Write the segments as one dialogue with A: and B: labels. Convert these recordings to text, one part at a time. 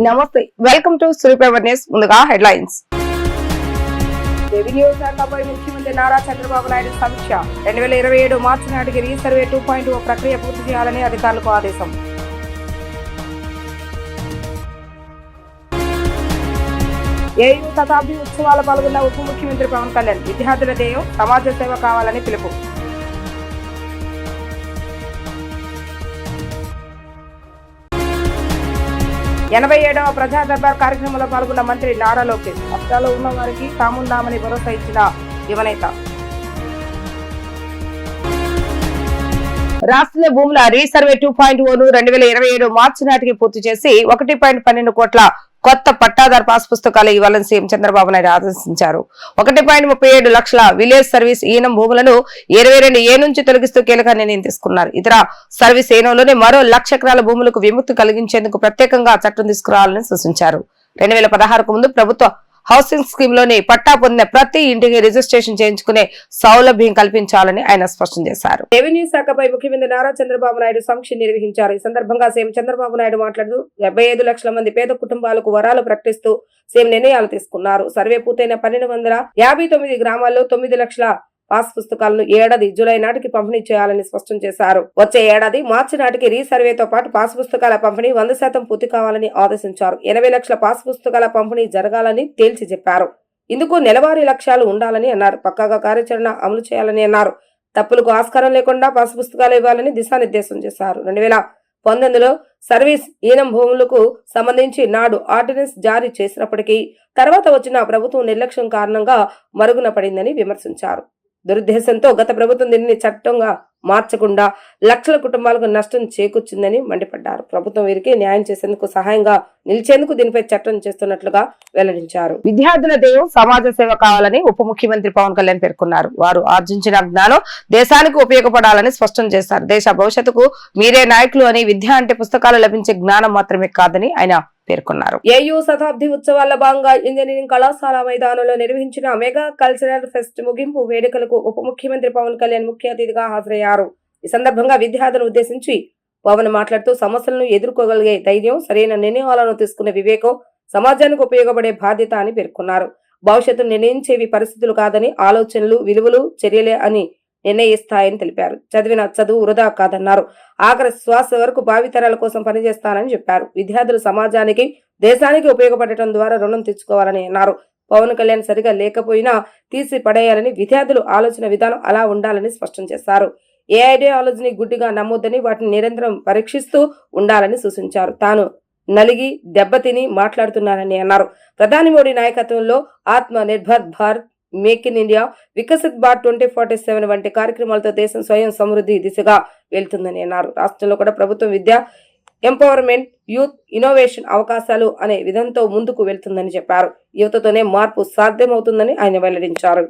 A: నమస్తే, welcome to super news. ముందుగా headlines. Revenue శాఖపై ముఖ్యమంత్రి నారా చంద్రబాబు నాయుడు సమీక్ష. 2027 మార్చి నాటికి రీసర్వే 2.0 ప్రక్రియ పూర్తి చేయాలని అధికారులకు ఆదేశం. ఏయూ శతాబ్ది ఉత్సవాల పాల్గొన్న ఉప ముఖ్యమంత్రి పవన్ కళ్యాణ్. విద్యార్థుల ధ్యేయం సమాజ సేవ కావాలని పిలుపు. ఎనభై 87వ ప్రజా దర్బార్ కార్యక్రమంలో పాల్గొన్న మంత్రి నారా లోకేష్. కష్టాల్లో ఉన్న వారికి తామున్నామని భరోసా ఇచ్చిన యువనేత. రాష్ట్రంలో భూముల రీసర్వే 2.0ను 2027 మార్చి నాటికి పూర్తి చేసి 1.12 కోట్ల కొత్త పట్టాదారు పాస్ పుస్తకాలు ఇవ్వాలని సీఎం చంద్రబాబు నాయుడు ఆదేశించారు. 1.37 లక్షల విలేజ్ సర్వీస్ ఈనం భూములను 22A నుంచి తొలగిస్తూ కీలక నిర్ణయం తీసుకున్నారు. ఇతర సర్వీస్ ఈనంలోనే మరో 1,00,000 ఎకరాల భూములకు విముక్తి కలిగించేందుకు ప్రత్యేకంగా చట్టం తీసుకురావాలని సూచించారు. 2016కు ముందు ప్రభుత్వ హౌసింగ్ స్కీమ్ లోని పట్టా పొందిన ప్రతి ఇంటికి రిజిస్ట్రేషన్ చేయించుకునే సౌలభ్యం కల్పించాలని ఆయన స్పష్టం చేశారు. రెవెన్యూ శాఖపై ముఖ్యమంత్రి నారా చంద్రబాబు నాయుడు సమీక్ష నిర్వహించారు. ఈ సందర్భంగా సీఎం చంద్రబాబు నాయుడు మాట్లాడుతూ 75 లక్షల మంది పేద కుటుంబాలకు వరాలు ప్రకటిస్తూ సీఎం నిర్ణయాలు తీసుకున్నారు. సర్వే పూర్తయిన 1259 గ్రామాల్లో 9 లక్షల పాస్ పుస్తకాలను ఏడాది జూలై నాటికి పంపిణీ చేయాలని స్పష్టం చేశారు. వచ్చే ఏడాది మార్చి నాటికి రీసర్వేతో పాటు పాస్ పుస్తకాల పంపిణీ 100% పూర్తి కావాలని ఆదేశించారు. 80 లక్షల పాస్ పుస్తకాల పంపిణీ జరగాలని తేల్చి చెప్పారు. ఇందుకు నెలవారీ లక్ష్యాలు ఉండాలని అన్నారు. పక్కాగా కార్యాచరణ అమలు చేయాలని అన్నారు. తప్పులకు ఆస్కారం లేకుండా పాస్ పుస్తకాలు ఇవ్వాలని దిశానిర్దేశం చేశారు. 2019లో సర్వీస్ ఈనం భూములకు సంబంధించి నాడు ఆర్డినెన్స్ జారీ చేసినప్పటికీ తర్వాత వచ్చిన ప్రభుత్వం నిర్లక్ష్యం కారణంగా మరుగున పడిందని విమర్శించారు. దురుద్దేశంతో గత ప్రభుత్వం దీనిని చట్టంగా మార్చకుండా లక్షల కుటుంబాలకు నష్టం చేకూర్చిందని మండిపడ్డారు. ప్రభుత్వం వీరికి న్యాయం చేసేందుకు సహాయంగా నిలిచేందుకు దీనిపై చట్టం చేస్తున్నట్లుగా వెల్లడించారు. విద్యార్థుల ధ్యేయం సమాజ సేవ కావాలని ఉప ముఖ్యమంత్రి పవన్ కళ్యాణ్ పేర్కొన్నారు. వారు ఆర్జించిన జ్ఞానం దేశానికి ఉపయోగపడాలని స్పష్టం చేశారు. దేశ భవిష్యత్తుకు మీరే నాయకులు అని విద్య అంటే పుస్తకాలు లభించే జ్ఞానం మాత్రమే కాదని ఆయన పేర్కొన్నారు. ఏయూ శతాబ్ది ఉత్సవాల్లో భాగంగా ఇంజనీరింగ్ కళాశాల మైదానంలో నిర్వహించిన మెగా కల్చరల్ ఫెస్ట్ ముగింపు వేడుకలకు ఉప ముఖ్యమంత్రి పవన్ కళ్యాణ్ ముఖ్య అతిథిగా హాజరయ్యారు. ఈ సందర్భంగా విద్యార్థులను ఉద్దేశించి పవన్ మాట్లాడుతూ సమస్యలను ఎదుర్కోగలిగే ధైర్యం, సరైన నిర్ణయాలను తీసుకునే వివేకం సమాజానికి ఉపయోగపడే బాధ్యత అని పేర్కొన్నారు. భవిష్యత్తును నిర్ణయించేవి పరిస్థితులు కాదని ఆలోచనలు, విలువలు, చర్యలే అని నిర్ణయిస్తాయని తెలిపారు. చదివిన చదువు వృధా కాదన్నారు. ఆఖరి శ్వాస వరకు భావితరాల కోసం పనిచేస్తానని చెప్పారు. విద్యార్థులు సమాజానికి, దేశానికి ఉపయోగపడటం ద్వారా రుణం తెచ్చుకోవాలని అన్నారు. పవన్ కళ్యాణ్ సరిగా లేకపోయినా తీసి పడేయాలని, విద్యార్థులు ఆలోచన విధానం అలా ఉండాలని స్పష్టం చేశారు. ఏ ఐడియాలజీని గుడ్డిగా నమ్మొద్దని, వాటిని నిరంతరం పరీక్షిస్తూ ఉండాలని సూచించారు. తాను నలిగి దెబ్బతిని మాట్లాడుతున్నానని అన్నారు. ప్రధాని మోడీ నాయకత్వంలో ఆత్మ nirbhar Bharat, make in India, Viksit Bharat 2047 వంటి కార్యక్రమాలతో దేశం స్వయం సమృద్ధి దిశగా వెళ్తుందని అన్నారు. రాష్ట్రంలో కూడా ప్రభుత్వం విద్య, ఎంపవర్మెంట్, యూత్, ఇన్నోవేషన్ అవకాశాలు అనే విధంతో ముందుకు వెళ్తుందని చెప్పారు. యువతతోనే మార్పు సాధ్యమవుతుందని ఆయన వెల్లడించారు.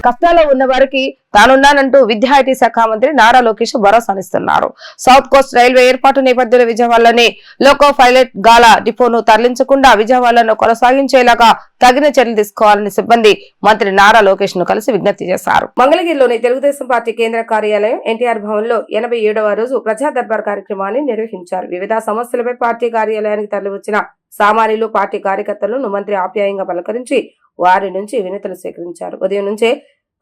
A: కష్టాల్లో ఉన్న వారికి తానున్నానంటూ విద్యా ఐటీ శాఖ మంత్రి నారా లోకేష్ భరోసానిస్తున్నారు. సౌత్ కోస్ట్ రైల్వే ఏర్పాటు నేపథ్యంలో విజయవాడలోని లోకో పైలట్ గాలా డిపోను తరలించకుండా విజయవాడలో కొనసాగించేలాగా తగిన చర్యలు తీసుకోవాలని సిబ్బంది మంత్రి నారా లోకేష్ ను కలిసి విజ్ఞప్తి చేశారు. మంగళగిరిలోని తెలుగుదేశం పార్టీ కేంద్ర కార్యాలయం ఎన్టీఆర్ భవన్ లో 87వ రోజు ప్రజా దర్బార్ కార్యక్రమాన్ని నిర్వహించారు. వివిధ సమస్యలపై పార్టీ కార్యాలయానికి తరలివచ్చిన సామాన్యులు, పార్టీ కార్యకర్తలను మంత్రి ఆప్యాయంగా పలకరించి వారి నుంచి వినతులు స్వీకరించారు. ఉదయం నుంచే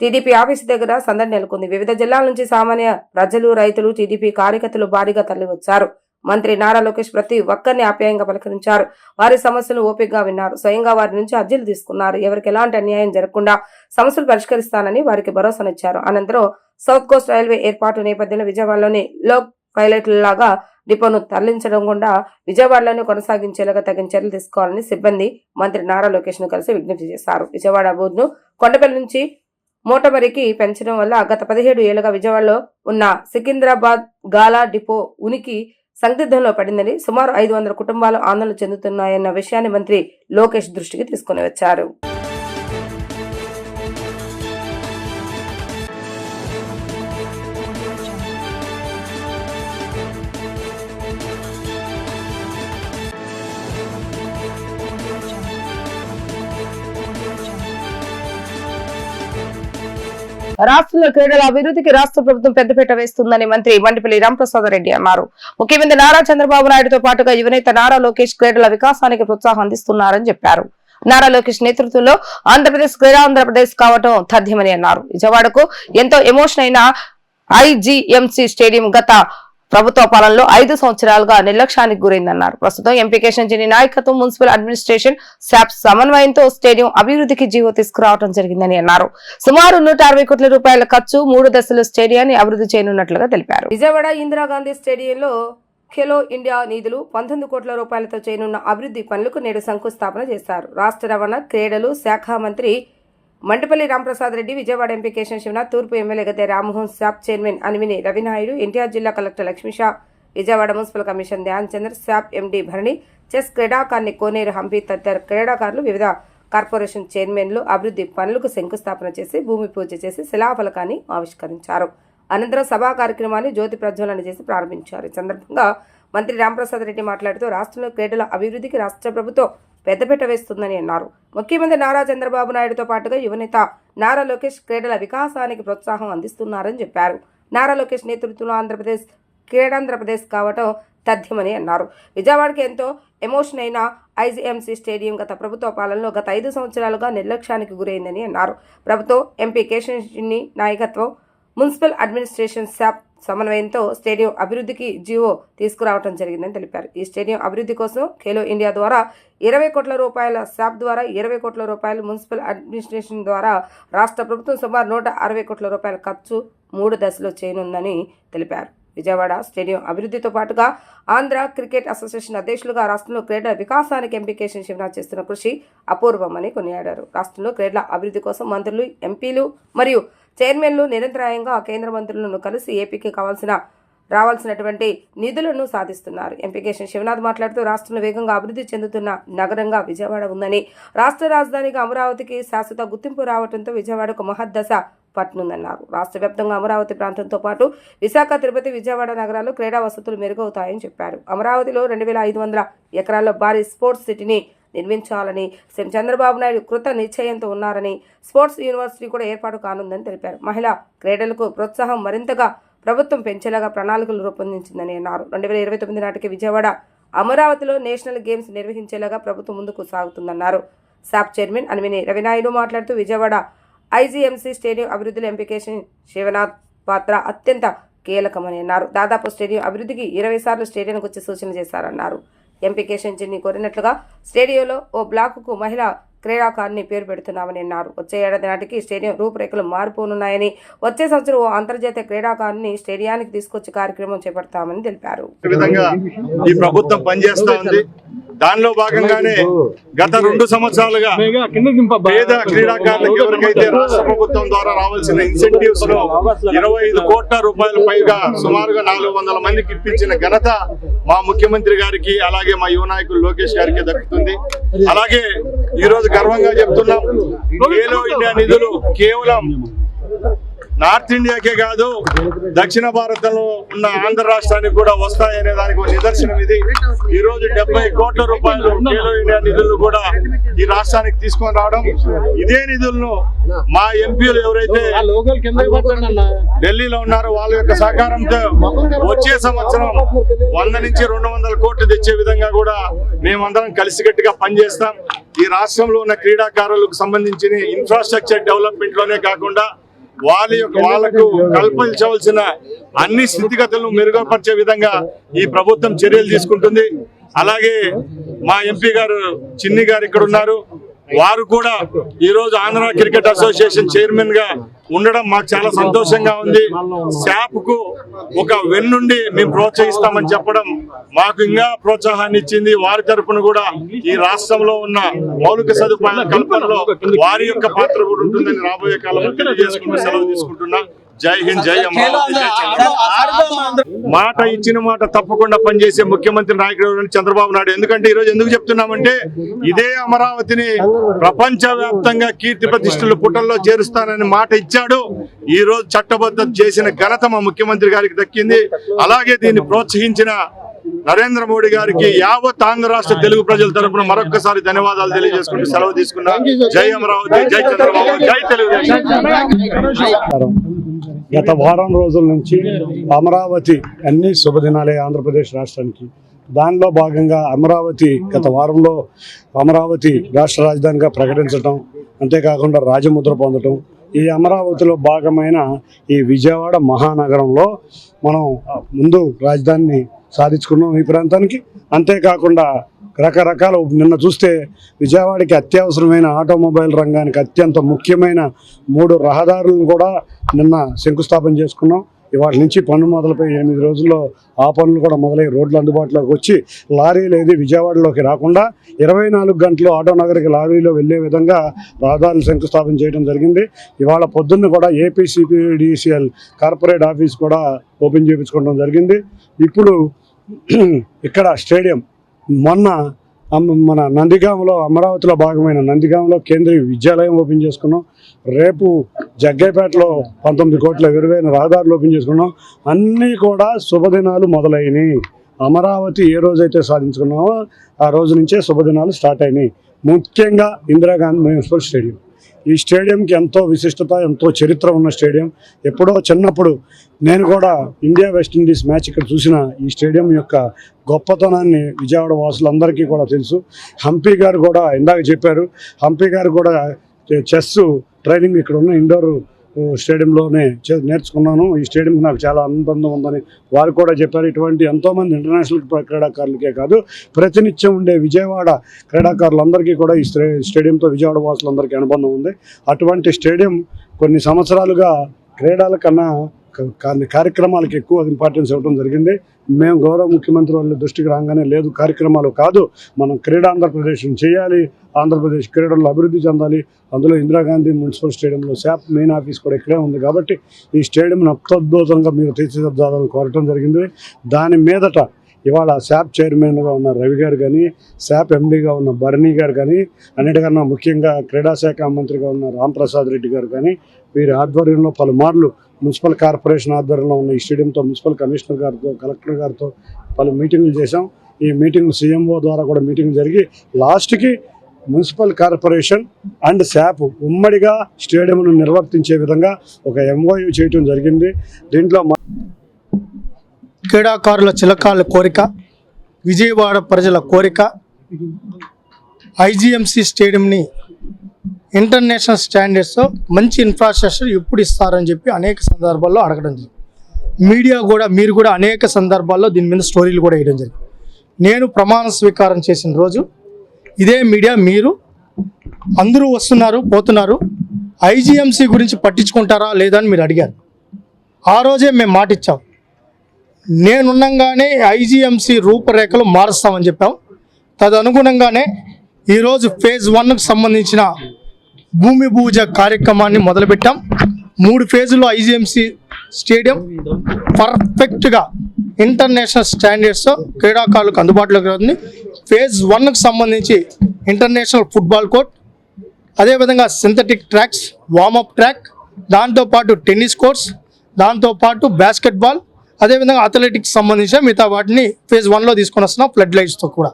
A: టీడీపీ ఆఫీసు దగ్గర సందడి నెలకొంది. వివిధ జిల్లాల నుంచి సామాన్య ప్రజలు, రైతులు, టీడీపీ కార్యకర్తలు భారీగా తరలివచ్చారు. మంత్రి నారా లోకేష్ ప్రతి ఒక్కరిని ఆప్యాయంగా పలకరించారు. వారి సమస్యలు ఓపికగా విన్నారు. స్వయంగా వారి నుంచి అర్జీలు తీసుకున్నారు. ఎవరికి ఎలాంటి అన్యాయం జరగకుండా సమస్యలు పరిష్కరిస్తానని వారికి భరోసానిచ్చారు. అనంతరం సౌత్ కోస్ట్ రైల్వే ఏర్పాటు నేపథ్యంలో విజయవాడలోని లోక్ పైలట్లాగా డిపోను తరలించడం కూడా విజయవాడలోనే కొనసాగించేలాగా తగిన చర్యలు తీసుకోవాలని సిబ్బంది మంత్రి నారా లోకేష్ ను కలిసి విజ్ఞప్తి చేశారు. విజయవాడ బోర్డును కొండపల్లి నుంచి మోటమరికి పెంచడం వల్ల గత 17 ఏళ్లుగా విజయవాడలో ఉన్న సికింద్రాబాద్ గాలా డిపో ఉనికి సందిగ్ధంలో పడిందని, సుమారు 500 కుటుంబాలు ఆందోళన చెందుతున్నాయన్న విషయాన్ని మంత్రి లోకేష్ దృష్టికి తీసుకుని వచ్చారు. రాష్ట్రంలో క్రీడల అభివృద్ధికి రాష్ట్ర ప్రభుత్వం పెద్దపీట వేస్తుందని మంత్రి మండిపల్లి రామప్రసాద్ రెడ్డి అన్నారు. ముఖ్యమంత్రి నారా చంద్రబాబు నాయుడుతో పాటుగా యువనేత నారా లోకేష్ క్రీడల వికాసానికి ప్రోత్సాహం అందిస్తున్నారని చెప్పారు. నారా లోకేష్ నేతృత్వంలో ఆంధ్రప్రదేశ్ క్రీడాంధ్రప్రదేశ్ కావటం తథ్యమని అన్నారు. విజయవాడకు ఎంతో ఎమోషన్ అయిన ఐజీఎంసీ స్టేడియం గత ప్రభుత్వ పాలనలో 5 సంవత్సరాలుగా నిర్లక్ష్యానికి గురైందన్నారు. ప్రస్తుతం ఎంపీ కేశంజీని నాయకత్వం, మున్సిపల్ అడ్మినిస్ట్రేషన్, శాప్ సమన్వయంతో స్టేడియం అభివృద్ధికి జీవో తీసుకురావడం జరిగిందని అన్నారు. సుమారు 160 కోట్ల రూపాయల ఖర్చు 3 దశల స్టేడియాన్ని అభివృద్ధి చేయనున్నట్లుగా తెలిపారు. విజయవాడ ఇందిరాగాంధీ స్టేడియంలో ఖేలో ఇండియా నిధులు 19 కోట్ల రూపాయలతో చేయనున్న అభివృద్ధి పనులకు నేడు శంకుస్థాపన చేశారు. రాష్ట్ర రవాణా, క్రీడలు శాఖ మంత్రి మండిపల్లి రామప్రసాద్ రెడ్డి, విజయవాడ ఎంపీ కేశం శివనాథ్, తూర్పు ఎమ్మెల్యే గద్దె రామ్మోహన్, శాప్ చైర్మన్ అనిమిని రవినాయుడు, ఎన్టీఆర్ జిల్లా collector Lakshmisha, Vijayawada municipal commission Dhyan Chandra, SAAP MD Bharani, chess క్రీడాకారిణి కోనేరు హంపి తదితర క్రీడాకారులు, వివిధ కార్పొరేషన్ చైర్మన్లు అభివృద్ధి పనులకు శంకుస్థాపన చేసి భూమి పూజ చేసి శిలాఫలకాన్ని ఆవిష్కరించారు. అనంతరం సభా కార్యక్రమాన్ని జ్యోతి ప్రజ్వలన చేసి ప్రారంభించారు. ఈ సందర్భంగా మంత్రి రామప్రసాద్ రెడ్డి మాట్లాడుతూ రాష్ట్రంలో క్రీడల అభివృద్ధికి రాష్ట్ర ప్రభుత్వం పెద్దపీట వేస్తుందని అన్నారు. ముఖ్యమంత్రి నారా చంద్రబాబు నాయుడుతో పాటుగా యువనేత నారా లోకేష్ క్రీడల వికాసానికి ప్రోత్సాహం అందిస్తున్నారని చెప్పారు. నారా లోకేష్ నేతృత్వంలో ఆంధ్రప్రదేశ్ క్రీడాంధ్రప్రదేశ్ కావటం తథ్యమని అన్నారు. విజయవాడకి ఎంతో ఎమోషన్ అయిన ఐజీఎంసీ స్టేడియం గత ప్రభుత్వ పాలనలో గత 5 సంవత్సరాలుగా నిర్లక్ష్యానికి గురైందని అన్నారు. ప్రభుత్వం ఎంపీ కేశంజీని నాయకత్వం, మున్సిపల్ అడ్మినిస్ట్రేషన్, శాప్ సమన్వయంతో స్టేడియం అభివృద్ధికి జీవో తీసుకురావడం జరిగిందని తెలిపారు. ఈ స్టేడియం అభివృద్ధి కోసం ఖేలో ఇండియా ద్వారా 20 కోట్ల రూపాయల, శాప్ ద్వారా 20 కోట్ల రూపాయలు, మున్సిపల్ అడ్మినిస్ట్రేషన్ ద్వారా రాష్ట్ర ప్రభుత్వం సుమారు 160 కోట్ల రూపాయల ఖర్చు 3 దశలో చేయనుందని తెలిపారు. విజయవాడ స్టేడియం అభివృద్ధితో పాటుగా ఆంధ్ర క్రికెట్ అసోసియేషన్ అధ్యక్షులుగా రాష్ట్రంలో క్రీడల వికాసానికి ఎంపీ కేశం శివనాథ్ చేస్తున్న కృషి అపూర్వమని కొనియాడారు. రాష్ట్రంలో క్రీడల అభివృద్ధి కోసం మంత్రులు, ఎంపీలు మరియు చైర్మన్లు నిరంతరాయంగా కేంద్ర మంత్రులను కలిసి ఏపీకి రావాల్సినటువంటి నిధులను సాధిస్తున్నారు. ఎంపీ కేశం శివనాథ్ మాట్లాడుతూ రాష్ట్రంలో వేగంగా అభివృద్ధి చెందుతున్న నగరంగా విజయవాడ ఉందని, రాష్ట్ర రాజధానిగా అమరావతికి శాశ్వత గుర్తింపు రావడంతో విజయవాడకు మహద్దశ పట్టనుందన్నారు. రాష్ట్ర వ్యాప్తంగా అమరావతి ప్రాంతంతో పాటు విశాఖ, తిరుపతి, విజయవాడ నగరాల్లో క్రీడా వసతులు మెరుగవుతాయని చెప్పారు. అమరావతిలో 2500 ఎకరాల్లో భారీ స్పోర్ట్స్ సిటీని నిర్మించాలని సీఎం చంద్రబాబు నాయుడు కృత నిశ్చయంతో ఉన్నారని, స్పోర్ట్స్ యూనివర్సిటీ కూడా ఏర్పాటు కానుందని తెలిపారు. మహిళా క్రీడలకు ప్రోత్సాహం మరింతగా ప్రభుత్వం పెంచేలాగా ప్రణాళికలు రూపొందించిందని అన్నారు. 2029 నాటికి విజయవాడ, అమరావతిలో నేషనల్ గేమ్స్ నిర్వహించేలాగా ప్రభుత్వం ముందుకు సాగుతుందన్నారు. శాప్ చైర్మన్ అనిమిని రవినాయుడు మాట్లాడుతూ విజయవాడ ఐజీఎంసీ స్టేడియం అభివృద్ధిలో ఎంపీ కేశం శివనాథ్ పాత్ర అత్యంత కీలకమని అన్నారు. దాదాపు స్టేడియం అభివృద్ధికి 20 సార్లు స్టేడియంకు వచ్చి సూచన చేశారన్నారు. ఎంపీ కేశంజీని కోరినట్లుగా స్టేడియంలో ఓ బ్లాకుకు మహిళా క్రీడాకారిణి పేరు పెడుతున్నామని అన్నారు. వచ్చే ఏడాది నాటికి స్టేడియం రూపురేఖలు మారిపోనున్నాయని, వచ్చే సంవత్సరం ఓ అంతర్జాతీయ క్రీడాకారిని స్టేడియానికి తీసుకొచ్చే కార్యక్రమం చేపడతామని తెలిపారు.
B: ఈ ప్రభుత్వం పనిచేస్తా ఉంది. దానిలో భాగంగానే గత 2 సంవత్సరాలుగా పేద క్రీడాకారులకు ఎవరికైతే రాష్ట్ర ప్రభుత్వం ద్వారా రావాల్సిన ఇన్సెంటివ్స్ లో 25 కోట్ల రూపాయల పైగా సుమారుగా 400 మందికి ఇప్పించిన ఘనత మా ముఖ్యమంత్రి గారికి, అలాగే మా యువ నాయకులు లోకేష్ గారికి దక్కుతుంది. అలాగే ఈ రోజు గర్వంగా చెప్తున్నాం, ఖేలో ఇండియా నిధులు కేవలం నార్త్ ఇండియాకే కాదు దక్షిణ భారతంలో ఉన్న ఆంధ్ర రాష్ట్రానికి కూడా వస్తాయనే దానికి ఒక నిదర్శనం ఇది. ఈ రోజు 70 కోట్ల రూపాయలు ఖేలో ఇండియా నిధులను కూడా ఈ రాష్ట్రానికి తీసుకొని రావడం, ఇదే నిధులను మా ఎంపీలు ఎవరైతే ఢిల్లీలో ఉన్నారో వాళ్ళ యొక్క సహకారంతో వచ్చే సంవత్సరం 100 నుంచి 200 కోట్లు తెచ్చే విధంగా కూడా మేమందరం కలిసికట్టుగా పనిచేస్తాం. ఈ రాష్ట్రంలో ఉన్న క్రీడాకారులకు సంబంధించిన ఇన్ఫ్రాస్ట్రక్చర్ డెవలప్మెంట్ లోనే కాకుండా వాళ్ళకు కల్పించవలసిన అన్ని స్థితిగతులను మెరుగుపరిచే విధంగా ఈ ప్రభుత్వం చర్యలు తీసుకుంటుంది. అలాగే మా ఎంపీ గారు చిన్ని గారు ఇక్కడ ఉన్నారు. వారు కూడా ఈ రోజు ఆంధ్ర క్రికెట్ అసోసియేషన్ చైర్మన్ గా ఉండడం మాకు చాలా సంతోషంగా ఉంది. శాప్ కు ఒక వెన్నుండి మేము ప్రోత్సహిస్తామని చెప్పడం మాకు ఇంకా ప్రోత్సాహాన్ని ఇచ్చింది. వారి తరపున కూడా ఈ రాష్ట్రంలో ఉన్న మౌలిక సదుపాయాల కల్పనలో వారి యొక్క పాత్ర కూడా ఉంటుందని రాబోయే కాలంలో తెలియజేసుకుంటూ సెలవు తీసుకుంటున్నా. జై హింద్, జై అమరావతి, జై చంద్రబాబు. మాట ఇచ్చిన మాట తప్పకుండా పనిచేసే ముఖ్యమంత్రి నాయకుడు చంద్రబాబు నాయుడు. ఎందుకంటే ఈ రోజు ఎందుకు చెప్తున్నామంటే ఇదే అమరావతిని ప్రపంచ వ్యాప్తంగా కీర్తి ప్రతిష్టలు పుటల్లో చేరుస్తానని మాట ఇచ్చాడు. ఈ రోజు చట్టబద్ధత చేసిన ఘనత మా ముఖ్యమంత్రి గారికి దక్కింది. అలాగే దీన్ని ప్రోత్సహించిన నరేంద్ర మోడీ గారికి యావత్ ఆంధ్ర రాష్ట్ర తెలుగు ప్రజల తరపున మరొకసారి ధన్యవాదాలు తెలియజేసుకుంటూ సెలవు తీసుకున్నా. జై అమరావతి, జై చంద్రబాబు, జై తెలుగుదేశం.
C: గత వారం రోజుల నుంచి అమరావతి అన్ని శుభదినాలే ఆంధ్రప్రదేశ్ రాష్ట్రానికి. దానిలో భాగంగా అమరావతి గత వారంలో అమరావతి రాష్ట్ర రాజధానిగా ప్రకటించడం, అంతేకాకుండా రాజముద్ర పొందడం, ఈ అమరావతిలో భాగమైన ఈ విజయవాడ మహానగరంలో మనం ముందు రాజధానిని సాధించుకున్నాం ఈ ప్రాంతానికి. అంతేకాకుండా రకరకాల నిన్న చూస్తే విజయవాడకి అత్యవసరమైన ఆటోమొబైల్ రంగానికి అత్యంత ముఖ్యమైన 3 రహదారులను కూడా నిన్న శంకుస్థాపన చేసుకున్నాం. ఇవాళ నుంచి పనులు మొదలుపై 8 రోజుల్లో ఆ పనులు కూడా మొదలై రోడ్లు అందుబాటులోకి వచ్చి లారీలు ఏది విజయవాడలోకి రాకుండా 24 గంటలు ఆటో నగర్కి లారీలో వెళ్లే విధంగా రహదారులు శంకుస్థాపన చేయడం జరిగింది. ఇవాళ పొద్దున్న కూడా ఏపీసీపీడీసీఎల్ కార్పొరేట్ ఆఫీస్ కూడా ఓపెన్ చేయించుకోవడం జరిగింది. ఇప్పుడు ఇక్కడ స్టేడియం మొన్న మన నందిగామలో అమరావతిలో భాగమైన నందిగామలో కేంద్రీయ విద్యాలయం ఓపెన్ చేసుకున్నాం. రేపు జగ్గైపేటలో 19 కోట్ల విలువైన రహదారులు ఓపెన్ చేసుకున్నాం. అన్నీ కూడా శుభదినాలు మొదలైనవి. అమరావతి ఏ రోజైతే సాధించుకున్నామో ఆ రోజు నుంచే శుభదినాలు స్టార్ట్ అయినాయి. ముఖ్యంగా ఇందిరాగాంధీ మున్సిపల్ స్టేడియం. ఈ స్టేడియంకి ఎంతో విశిష్టత, ఎంతో చరిత్ర ఉన్న స్టేడియం. ఎప్పుడో చిన్నప్పుడు నేను కూడా ఇండియా వెస్టిండీస్ మ్యాచ్ ఇక్కడ చూసిన ఈ స్టేడియం యొక్క గొప్పతనాన్ని విజయవాడ వాసులందరికీ కూడా తెలుసు. హంపీ గారు కూడా ఇందాక చెప్పారు, హంపీ గారు కూడా చెస్ ట్రైనింగ్ ఇక్కడ ఉన్న ఇండోర్ స్టేడియంలోనే నేర్చుకున్నాను. ఈ స్టేడియంకి నాకు చాలా అనుబంధం ఉందని వారు కూడా చెప్పారు. ఇటువంటి ఎంతోమంది ఇంటర్నేషనల్ క్రీడాకారులకే కాదు, ప్రతినిత్యం ఉండే విజయవాడ క్రీడాకారులందరికీ కూడా ఈ స్టేడియంతో విజయవాడ వాసులందరికీ అనుబంధం ఉంది. అటువంటి స్టేడియం కొన్ని సంవత్సరాలుగా క్రీడల కన్నా కార్యక్రమాలకు ఎక్కువ ఇంపార్టెన్స్ ఇవ్వడం జరిగింది. మేము గౌరవ ముఖ్యమంత్రి వాళ్ళ దృష్టికి రాగానే లేదు కార్యక్రమాలు కాదు, మనం క్రీడా ఆంధ్రప్రదేశ్ చేయాలి, ఆంధ్రప్రదేశ్ క్రీడల్లో అభివృద్ధి చెందాలి. అందులో ఇందిరాగాంధీ మున్సిపల్ స్టేడియంలో శాప్ మెయిన్ ఆఫీస్ కూడా ఇక్కడే ఉంది కాబట్టి ఈ స్టేడియంను అత్యద్భుతంగా మీరు తీర్చిదిద్దాలని కోరటం జరిగింది. దాని మీదట ఇవాళ శాప్ చైర్మన్గా ఉన్న రవి గారు కానీ, శాప్ ఎండీగా ఉన్న భరణి గారు కానీ, అన్నిటికన్నా ముఖ్యంగా క్రీడాశాఖ మంత్రిగా ఉన్న రాంప్రసాద్ రెడ్డి గారు కానీ, వీరి ఆధ్వర్యంలో పలుమార్లు మున్సిపల్ కార్పొరేషన్ ఆధ్వర్యంలో ఉన్న ఈ స్టేడియంతో మున్సిపల్ కమిషనర్ గారితో, కలెక్టర్ గారితో పలు మీటింగులు చేశాం. ఈ మీటింగ్లు సీఎంఓ ద్వారా కూడా మీటింగ్ జరిగి లాస్ట్కి మున్సిపల్ కార్పొరేషన్ అండ్ శాప్ ఉమ్మడిగా స్టేడియంను నిర్వర్తించే విధంగా ఒక ఎంఓయూ చేయటం జరిగింది. దీంట్లో
D: క్రీడాకారుల చిలకాల కోరిక, విజయవాడ ప్రజల కోరిక, ఐజీఎంసీ స్టేడియంని ఇంటర్నేషనల్ స్టాండర్డ్స్తో మంచి ఇన్ఫ్రాస్ట్రక్చర్ ఎప్పుడు ఇస్తారని చెప్పి అనేక సందర్భాల్లో అడగడం జరిగింది. మీడియా కూడా మీరు కూడా అనేక సందర్భాల్లో దీని మీద స్టోరీలు కూడా వేయడం జరిగింది. నేను ప్రమాణ స్వీకారం చేసిన రోజు ఇదే మీడియా మీరు అందరూ వస్తున్నారు పోతున్నారు, ఐజీఎంసీ గురించి పట్టించుకుంటారా లేదా అని మీరు అడిగారు. ఆ రోజే మేము మాట ఇచ్చాం, నేనున్నంగానే ఐజీఎంసీ రూపురేఖలు మారుస్తామని చెప్పాం. తదనుగుణంగానే ఈరోజు ఫేజ్ 1కు సంబంధించిన భూమి పూజ కార్యక్రమాన్ని మొదలుపెట్టాం. 3 ఫేజుల్లో ఐజీఎంసీ స్టేడియం పర్ఫెక్ట్గా ఇంటర్నేషనల్ స్టాండర్డ్స్తో క్రీడాకారులకు అందుబాటులోకి ఉంది. ఫేజ్ 1కు సంబంధించి ఇంటర్నేషనల్ ఫుట్బాల్ కోర్ట్, అదేవిధంగా సింథటిక్ ట్రాక్స్, వార్మప్ ట్రాక్, దాంతోపాటు టెన్నిస్ కోర్ట్స్, దాంతోపాటు బాస్కెట్బాల్, అదేవిధంగా అథ్లెటిక్స్ సంబంధించిన మిగతా వాటిని ఫేజ్ 1లో తీసుకొని వస్తున్నాం ఫ్లడ్ లైట్స్తో కూడా.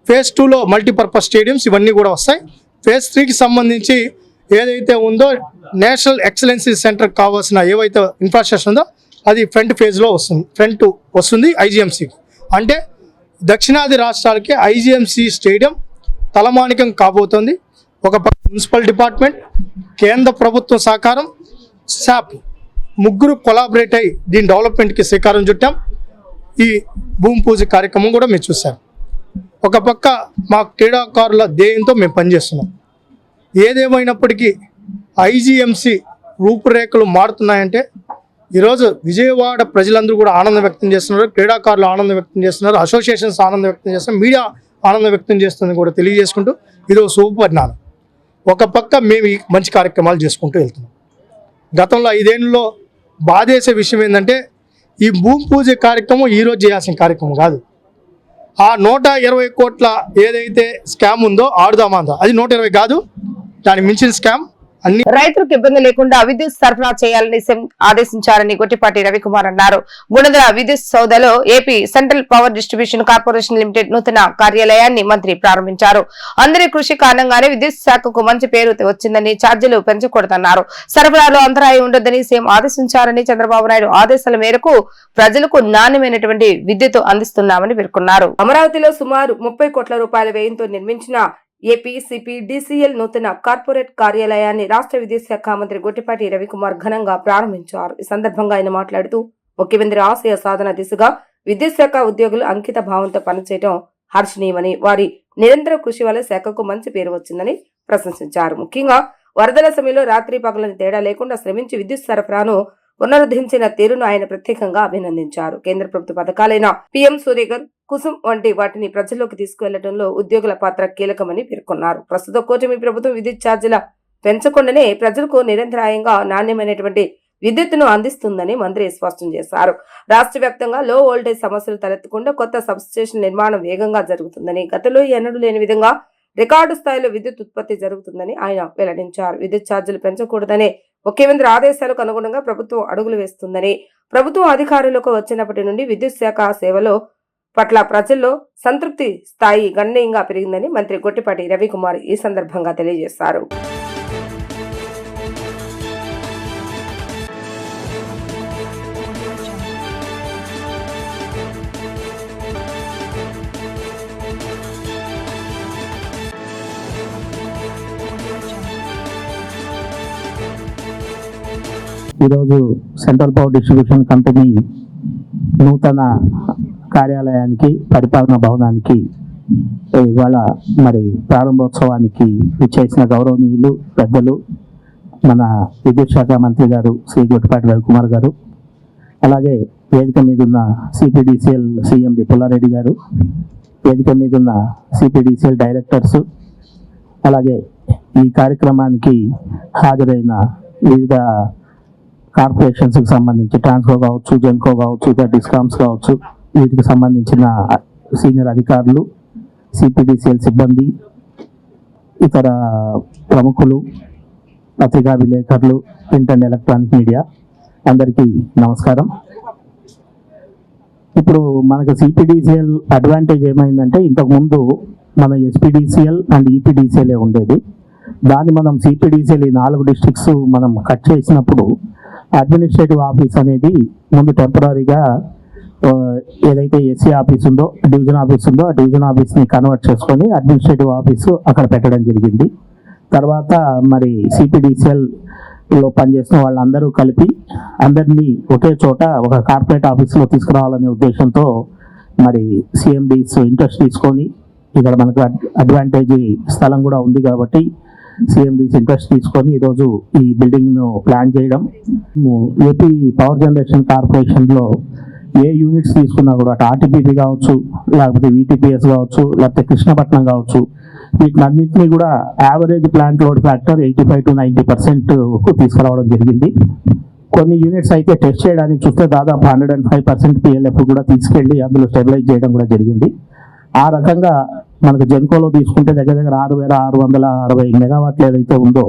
D: ఫేజ్ 2లో మల్టీపర్పస్ స్టేడియంస్ ఇవన్నీ కూడా వస్తాయి. ఫేజ్ 3కి సంబంధించి ఏదైతే ఉందో నేషనల్ ఎక్సలెన్సీ సెంటర్ కావాల్సిన ఏవైతే ఇన్ఫ్రాస్ట్రక్చర్ ఉందో అది ఫేజ్లో వస్తుంది ఐజీఎంసీకి. అంటే దక్షిణాది రాష్ట్రాలకి ఐజీఎంసీ స్టేడియం తలమానికం కాబోతోంది. ఒక పక్క మున్సిపల్ డిపార్ట్మెంట్, కేంద్ర ప్రభుత్వం సహకారం, శాప్ ముగ్గురు కొలాబరేట్ అయ్యి దీని డెవలప్మెంట్కి శ్రీకారం చుట్టాం. ఈ భూమి పూజ కార్యక్రమం కూడా మీరు చూశారు. ఒక పక్క మా క్రీడాకారుల ధ్యేయంతో మేము పనిచేస్తున్నాం. ఏదేమైనప్పటికీ ఐజీఎంసీ రూపురేఖలు మారుతున్నాయంటే ఈరోజు విజయవాడ ప్రజలందరూ కూడా ఆనందం వ్యక్తం చేస్తున్నారు, క్రీడాకారులు ఆనందం వ్యక్తం చేస్తున్నారు, అసోసియేషన్స్ ఆనందం వ్యక్తం చేస్తున్నారు, మీడియా ఆనందం వ్యక్తం చేస్తుందని కూడా తెలియజేసుకుంటూ ఇది ఒక శుభపరిణామం. ఒక పక్క మేము ఈ మంచి కార్యక్రమాలు చేసుకుంటూ వెళ్తున్నాం. గతంలో 5 ఏళ్ళలో బాధేసే విషయం ఏంటంటే ఈ భూమి పూజ కార్యక్రమం ఈరోజు చేయాల్సిన కార్యక్రమం కాదు. ఆ 120 కోట్ల ఏదైతే స్కామ్ ఉందో ఆడుదామందా, అది 120 కాదు, దానికి మించిన స్కామ్.
A: రైతులకు ఇబ్బంది లేకుండా విద్యుత్ సరఫరా చేయాలని ఆదేశించారని గొట్టిపాటి రవికుమార్ అన్నారు. గుణదల విద్యుత్ సౌదలో AP central power distribution corporation limited నూతన కార్యాలయాన్ని మంత్రి ప్రారంభించారు. అందరి కృషి కారణంగానే విద్యుత్ శాఖకు మంచి పేరు వచ్చిందని, ఛార్జీలు పెంచకూడదన్నారు. సరఫరాలో అంతరాయం ఉండొద్దని సీఎం ఆదేశించారని, చంద్రబాబు నాయుడు ఆదేశాల మేరకు ప్రజలకు నాణ్యమైనటువంటి విద్యుత్ అందిస్తున్నామని పేర్కొన్నారు. అమరావతిలో సుమారు 30 కోట్ల రూపాయల వ్యయంతో నిర్మించిన ఏపీసీపీడీసీఎల్ నూతన కార్పొరేట్ కార్యాలయాన్ని రాష్ట్ర విద్యుత్ శాఖ మంత్రి గొట్టిపాటి రవికుమార్ ఘనంగా ప్రారంభించారు. ఈ సందర్భంగా ఆయన మాట్లాడుతూ ముఖ్యమంత్రి ఆశయ సాధన దిశగా విద్యుత్ శాఖ ఉద్యోగులు అంకిత భావంతో పనిచేయడం హర్షణీయమని, వారి నిరంతర కృషి వల్ల శాఖకు మంచి పేరు వచ్చిందని ప్రశంసించారు. ముఖ్యంగా వరదల సమయంలో రాత్రి పగలని తేడా లేకుండా శ్రమించి విద్యుత్ సరఫరాను పునరుద్ధరించిన తీరును ఆయన ప్రత్యేకంగా అభినందించారు. కేంద్ర ప్రభుత్వ పథకాలైన పీఎం సూర్యఘర్, కుసుమ్ వంటి వాటిని ప్రజల్లోకి తీసుకువెళ్లడంలో ఉద్యోగుల పాత్ర కీలకమని పేర్కొన్నారు. ప్రస్తుత కూటమి ప్రభుత్వం విద్యుత్ ఛార్జీల పెంచకుండానే ప్రజలకు నిరంతరాయంగా నాణ్యమైనటువంటి విద్యుత్తును అందిస్తుందని మంత్రి స్పష్టం చేశారు. రాష్ట్ర వ్యాప్తంగా లో వోల్టేజ్ సమస్యలు తలెత్తకుండా కొత్త సబ్స్టేషన్ నిర్మాణం వేగంగా జరుగుతుందని, గతంలో ఎన్నడూ లేని విధంగా రికార్డు స్థాయిలో విద్యుత్ ఉత్పత్తి జరుగుతుందని ఆయన వెల్లడించారు. విద్యుత్ ఛార్జీలు పెంచకూడదనే ముఖ్యమంత్రి ఆదేశాలకు అనుగుణంగా ప్రభుత్వం అడుగులు వేస్తుందని, ప్రభుత్వం అధికారులకు వచ్చినప్పటి నుండి విద్యుత్ శాఖ సేవలో పట్ల ప్రజల్లో సంతృప్తి స్థాయి గణనీయంగా పెరిగిందని మంత్రి గొట్టిపాటి రవికుమార్ ఈ సందర్భంగా తెలియజేశారు.
E: ఈరోజు సెంట్రల్ పవర్ డిస్ట్రిబ్యూషన్ కంపెనీ నూతన కార్యాలయానికి, పరిపాలనా భవనానికి ఇవాళ మరి ప్రారంభోత్సవానికి విచ్చేసిన గౌరవనీయులు పెద్దలు మన విద్యుత్ శాఖ మంత్రి గారు శ్రీ గొట్టిపాటి రవికుమార్ గారు, అలాగే వేదిక మీద ఉన్న సిపిడిసిఎల్ సిఎండి పుల్లారెడ్డి గారు, వేదిక మీద ఉన్న సిపిడిసిఎల్ డైరెక్టర్స్, అలాగే ఈ కార్యక్రమానికి హాజరైన వివిధ కార్పొరేషన్స్కి సంబంధించి ట్రాన్స్కో కావచ్చు, జెన్కో కావచ్చు, ఇతర డిస్కామ్స్ కావచ్చు, వీటికి సంబంధించిన సీనియర్ అధికారులు, సిపిడిసిఎల్ సిబ్బంది, ఇతర ప్రముఖులు, పత్రికా విలేకరులు, ప్రింట్ అండ్ ఎలక్ట్రానిక్ మీడియా అందరికీ నమస్కారం. ఇప్పుడు మనకు సిపిడిసిఎల్ అడ్వాంటేజ్ ఏమైందంటే, ఇంతకుముందు మన ఎస్పీడీసీఎల్ అండ్ ఈపీడీసీఎల్ ఉండేది. దాన్ని మనం సిపిడిసిఎల్ ఈ 4 డిస్ట్రిక్ట్స్ మనం కట్ చేసినప్పుడు అడ్మినిస్ట్రేటివ్ ఆఫీస్ అనేది ముందు టెంపరీగా ఏదైతే ఎస్సీ ఆఫీస్ ఉందో, డివిజన్ ఆఫీస్ ఉందో, ఆ డివిజన్ ఆఫీస్ని కన్వర్ట్ చేసుకొని అడ్మినిస్ట్రేటివ్ ఆఫీసు అక్కడ పెట్టడం జరిగింది. తర్వాత మరి సిపిడిసిఎల్లో పనిచేసిన వాళ్ళందరూ కలిపి అందరినీ ఒకే చోట ఒక కార్పొరేట్ ఆఫీస్లో తీసుకురావాలనే ఉద్దేశంతో మరి సిఎండీస్ ఇంట్రెస్ట్ తీసుకొని, ఇక్కడ మనకు అడ్వాంటేజ్ స్థలం కూడా ఉంది కాబట్టి సిఎండీస్ ఇంట్రెస్ట్ తీసుకొని ఈరోజు ఈ బిల్డింగ్ను ప్లాన్ చేయడం. ఏపీ పవర్ జనరేషన్ కార్పొరేషన్లో ఏ యూనిట్స్ తీసుకున్నా కూడా అటు ఆర్టీపీపీ కావచ్చు, లేకపోతే వీటీపీఎస్ కావచ్చు, లేకపోతే కృష్ణపట్నం కావచ్చు, వీటినన్నింటినీ కూడా average plant load factor 85 to 90% తీసుకురావడం జరిగింది. కొన్ని యూనిట్స్ అయితే టెస్ట్ చేయడానికి చూస్తే దాదాపు 105% PLF కూడా తీసుకెళ్ళి అందులో స్టెబిలైజ్ చేయడం కూడా జరిగింది. ఆ రకంగా మనకు జెన్కోలో తీసుకుంటే దగ్గర దగ్గర 6660 మెగావాట్లు ఏదైతే ఉందో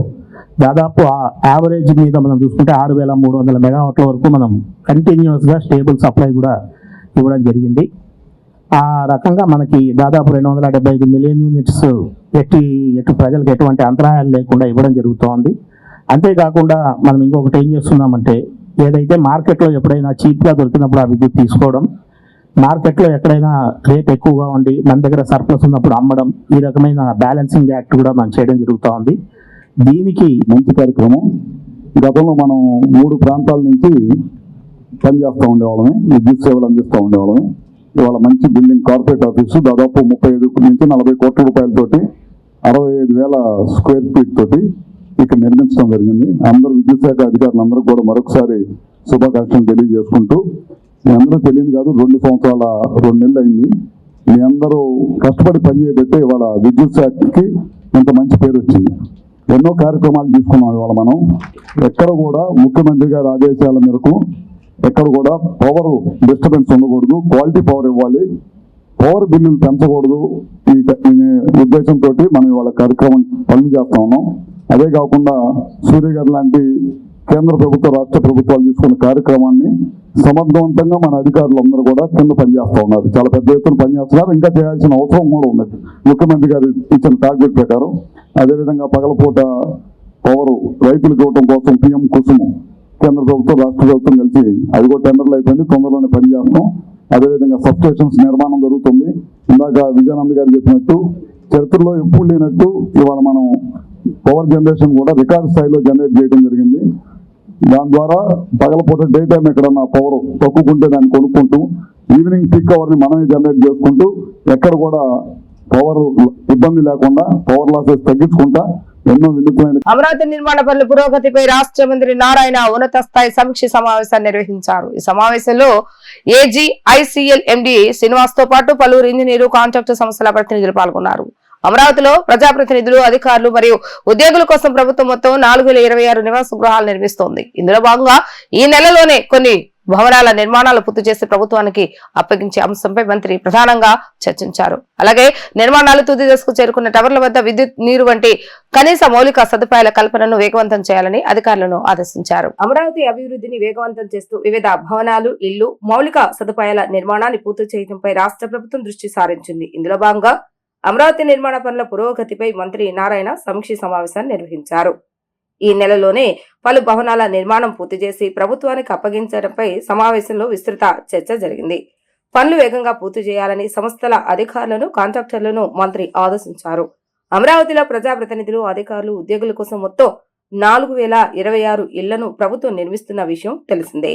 E: దాదాపు ఆ యావరేజ్ మీద మనం చూసుకుంటే 6,300 మెగావాట్ల వరకు మనం కంటిన్యూస్గా స్టేబుల్ సప్లై కూడా ఇవ్వడం జరిగింది. ఆ రకంగా మనకి దాదాపు 275 మిలియన్ యూనిట్స్ ఎటు ప్రజలకు ఎటువంటి అంతరాయాలు లేకుండా ఇవ్వడం జరుగుతోంది. అంతేకాకుండా మనం ఇంకొకటి ఏం చేస్తున్నామంటే, ఏదైతే మార్కెట్లో ఎప్పుడైనా చీప్గా దొరికినప్పుడు ఆ విద్యుత్ తీసుకోవడం, మార్కెట్లో ఎక్కడైనా రేట్ ఎక్కువగా ఉండి మన దగ్గర సర్ప్లస్ ఉన్నప్పుడు అమ్మడం, ఈ రకమైన బ్యాలెన్సింగ్ యాక్ట్ కూడా మనం చేయడం జరుగుతోంది. దీనికి
F: మంచి కార్యక్రమం. గతంలో మనం 3 ప్రాంతాల నుంచి పనిచేస్తూ ఉండేవాళ్ళమే, విద్యుత్ సేవలు అందిస్తూ ఉండేవాళ్ళమే. ఇవాళ మంచి బిల్డింగ్, కార్పొరేట్ ఆఫీసు దాదాపు 35 నుంచి 40 కోట్ల రూపాయలతోటి 65,000 స్క్వేర్ ఫీట్ తోటి ఇక్కడ నిర్మించడం జరిగింది. అందరూ విద్యుత్ శాఖ అధికారులందరూ కూడా మరొకసారి శుభాకాంక్షలు తెలియజేసుకుంటూ, మీ అందరూ తెలియదు కాదు, 2 సంవత్సరాల 2 నెలలు అయింది. మీ అందరూ కష్టపడి పనిచేయబెట్టే ఇవాళ విద్యుత్ శాఖకి ఇంత మంచి పేరు వచ్చింది. ఎన్నో కార్యక్రమాలు తీసుకున్నాం. ఇవాళ మనం ఎక్కడ కూడా ముఖ్యమంత్రి గారి ఆదేశాల మేరకు ఎక్కడ కూడా పవర్ డిస్టర్బెన్స్ ఉండకూడదు, క్వాలిటీ పవర్ ఇవ్వాలి, పవర్ బిల్లులు పెంచకూడదు. ఈ ఉద్దేశంతో మనం ఇవాళ కార్యక్రమం పనులు చేస్తా ఉన్నాం. అదే కాకుండా సూర్య గారు లాంటి కేంద్ర ప్రభుత్వ, రాష్ట్ర ప్రభుత్వాలు తీసుకున్న కార్యక్రమాన్ని సమర్థవంతంగా మన అధికారులు అందరూ కూడా కింద పనిచేస్తూ ఉన్నారు. చాలా పెద్ద ఎత్తున పనిచేస్తున్నారు. ఇంకా చేయాల్సిన అవసరం కూడా ఉంది ముఖ్యమంత్రి గారు ఇచ్చిన టార్గెట్ ప్రకారం. అదేవిధంగా పగలపూట పవర్ రైతులకు ఇవ్వడం కోసం పిఎం కుసుమ్ కేంద్ర ప్రభుత్వం, రాష్ట్ర ప్రభుత్వం కలిసి అది కూడా టెండర్లు అయిపోయింది, తొందరలోనే పనిచేస్తాం. అదేవిధంగా సబ్ స్టేషన్స్ నిర్మాణం జరుగుతుంది. ఇందాక విజయానంద్ గారు చెప్పినట్టు చరిత్రలో ఎప్పుడు లేనట్టు ఇవాళ మనం పవర్ జనరేషన్ కూడా రికార్డ్ స్థాయిలో జనరేట్ చేయడం జరిగింది. దాని ద్వారా పగలపూట డే టైం ఎక్కడన్నా పవర్ తక్కువకుంటే దాన్ని కొనుక్కుంటూ ఈవినింగ్ పీక్ అవర్ని మనమే జనరేట్ చేసుకుంటూ ఎక్కడ కూడా పవర్ ఇబ్బంది లేకుండా పవర్ లాసెస్ తగ్గించుకుంటా ఎన్నో వినూత్నమైన
A: అమరావతి నిర్మాణ పనుల పురోగతిపై రాష్ట్ర మంత్రి నారాయణ ఉన్నత స్థాయి సమీక్ష సమావేశాన్ని నిర్వహించారు. ఈ సమావేశంలో ఏజీఐసీఎల్ ఎండీ శ్రీనివాస్ తో పాటు పలువురు ఇంజనీరు, కాంట్రాక్టు సంస్థల ప్రతినిధులు పాల్గొన్నారు. అమరావతిలో ప్రజాప్రతినిధులు, అధికారులు మరియు ఉద్యోగుల కోసం ప్రభుత్వం మొత్తం 4026 నివాస గృహాలు నిర్మిస్తోంది. ఇందులో భాగంగా ఈ నెలలోనే కొన్ని భవనాల నిర్మాణాలు పూర్తి చేసి ప్రభుత్వానికి అప్పగించే అంశంపై మంత్రి ప్రధానంగా చర్చించారు. అలాగే నిర్మాణాలు తుది దశకు చేరుకున్న టవర్ల వద్ద విద్యుత్, నీరు వంటి కనీస మౌలిక సదుపాయాల కల్పనను వేగవంతం చేయాలని అధికారులను ఆదేశించారు. అమరావతి అభివృద్ధిని వేగవంతం చేస్తూ వివిధ భవనాలు, ఇళ్లు, మౌలిక సదుపాయాల నిర్మాణాన్ని పూర్తి చేయడంపై రాష్ట్ర ప్రభుత్వం దృష్టి సారించింది. ఇందులో భాగంగా అమరావతి నిర్మాణ పనుల పురోగతిపై మంత్రి నారాయణ సమీక్ష సమావేశాన్ని నిర్వహించారు. ఈ నెలలోనే పలు భవనాల నిర్మాణం పూర్తి చేసి ప్రభుత్వానికి అప్పగించడంపై సమావేశంలో విస్తృత చర్చ జరిగింది. పనులు వేగంగా పూర్తి చేయాలని సంస్థల అధికారులను, కాంట్రాక్టర్లను మంత్రి ఆదేశించారు. అమరావతిలో ప్రజాప్రతినిధులు, అధికారులు, ఉద్యోగుల కోసం మొత్తం 4026 ఇళ్లను ప్రభుత్వం నిర్మిస్తున్న విషయం తెలిసిందే.